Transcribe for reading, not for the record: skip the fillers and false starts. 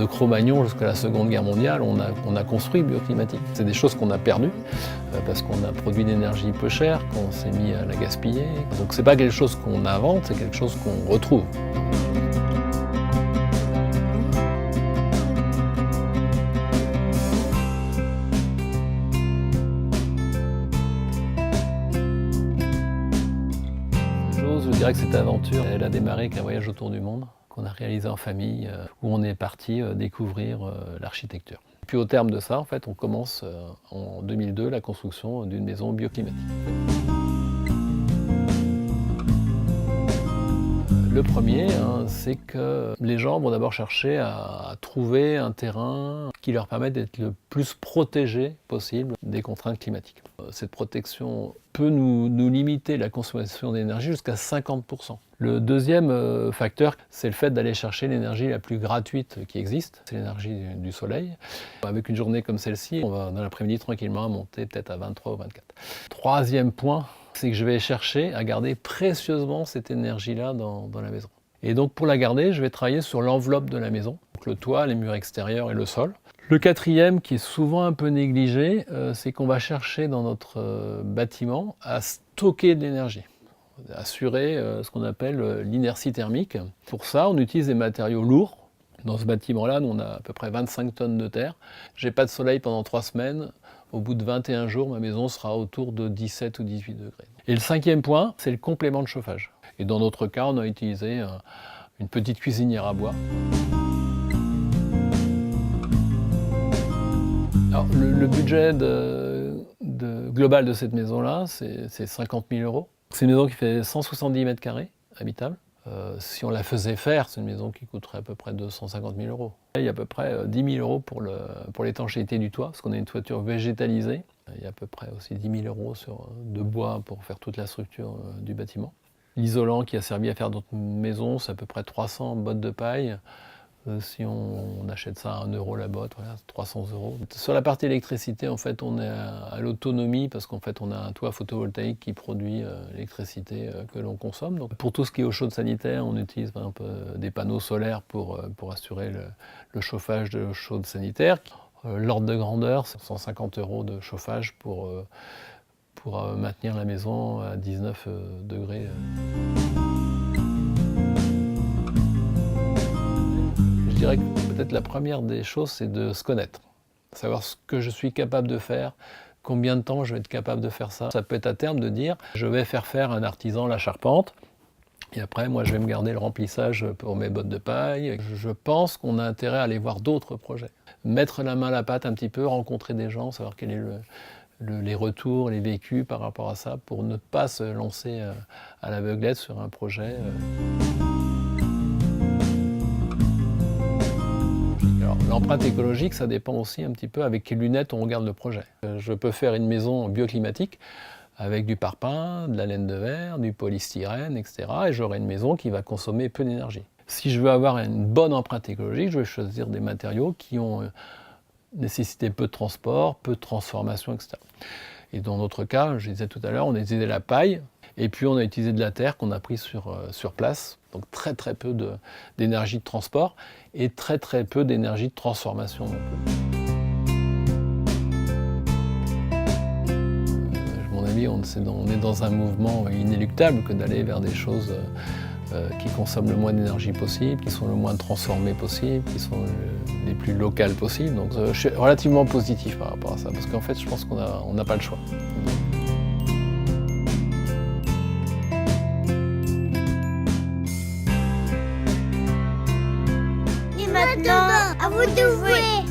Cro-Magnon jusqu'à la Seconde Guerre mondiale, on a construit Bioclimatique. C'est des choses qu'on a perdues parce qu'on a produit de l'énergie peu chère, qu'on s'est mis à la gaspiller. Donc c'est pas quelque chose qu'on invente, c'est quelque chose qu'on retrouve. Je dirais que cette aventure, elle a démarré avec un voyage autour du monde qu'on a réalisé en famille, où on est parti découvrir l'architecture. Puis au terme de ça, en fait, on commence en 2002 la construction d'une maison bioclimatique. Le premier, c'est que les gens vont d'abord chercher à trouver un terrain qui leur permette d'être le plus protégé possible des contraintes climatiques. Cette protection peut nous limiter la consommation d'énergie jusqu'à 50%. Le deuxième facteur, c'est le fait d'aller chercher l'énergie la plus gratuite qui existe, c'est l'énergie du soleil. Avec une journée comme celle-ci, on va dans l'après-midi tranquillement monter peut-être à 23 ou 24. Troisième point, c'est que je vais chercher à garder précieusement cette énergie-là dans la maison. Et donc pour la garder, je vais travailler sur l'enveloppe de la maison, donc le toit, les murs extérieurs et le sol. Le quatrième, qui est souvent un peu négligé, c'est qu'on va chercher dans notre bâtiment à stocker de l'énergie, assurer ce qu'on appelle l'inertie thermique. Pour ça, on utilise des matériaux lourds. Dans ce bâtiment-là, nous, on a à peu près 25 tonnes de terre. J'ai pas de soleil pendant 3 semaines. Au bout de 21 jours, ma maison sera autour de 17 ou 18 degrés. Et le cinquième point, c'est le complément de chauffage. Et dans notre cas, on a utilisé une petite cuisinière à bois. Alors, le budget global de cette maison-là, c'est 50 000 €. C'est une maison qui fait 170 mètres carrés habitables. Si on la faisait faire, c'est une maison qui coûterait à peu près 250 000 €. Il y a à peu près 10 000 € pour l'étanchéité du toit, parce qu'on a une toiture végétalisée. Il y a à peu près aussi 10 000 € de bois pour faire toute la structure du bâtiment. L'isolant qui a servi à faire notre maison, c'est à peu près 300 bottes de paille. Si on achète ça à 1 € la botte, voilà, 300 €. Sur la partie électricité, en fait, on est à l'autonomie parce qu'en fait, on a un toit photovoltaïque qui produit l'électricité que l'on consomme. Donc, pour tout ce qui est eau chaude sanitaire, on utilise par exemple des panneaux solaires pour assurer le chauffage de l'eau chaude sanitaire. L'ordre de grandeur, c'est 150 € de chauffage pour maintenir la maison à 19 degrés. Je dirais que peut-être la première des choses, c'est de se connaître, savoir ce que je suis capable de faire, combien de temps je vais être capable de faire ça. Ça peut être à terme de dire, je vais faire à un artisan la charpente, et après, moi, je vais me garder le remplissage pour mes bottes de paille. Je pense qu'on a intérêt à aller voir d'autres projets. Mettre la main à la pâte un petit peu, rencontrer des gens, savoir quel est les retours, les vécus par rapport à ça, pour ne pas se lancer à l'aveuglette sur un projet. L'empreinte écologique, ça dépend aussi un petit peu avec quelles lunettes on regarde le projet. Je peux faire une maison bioclimatique avec du parpaing, de la laine de verre, du polystyrène, etc. Et j'aurai une maison qui va consommer peu d'énergie. Si je veux avoir une bonne empreinte écologique, je vais choisir des matériaux qui ont nécessité peu de transport, peu de transformation, etc. Et dans notre cas, je disais tout à l'heure, on a utilisé la paille et puis on a utilisé de la terre qu'on a prise sur place. Donc très peu d'énergie de transport et très peu d'énergie de transformation non plus. Mon ami, on est dans un mouvement inéluctable que d'aller vers des choses qui consomment le moins d'énergie possible, qui sont le moins transformées possible, qui sont les plus locales possibles. Donc je suis relativement positif par rapport à ça, parce qu'en fait je pense qu'on n'a pas le choix. Et maintenant, à vous de jouer!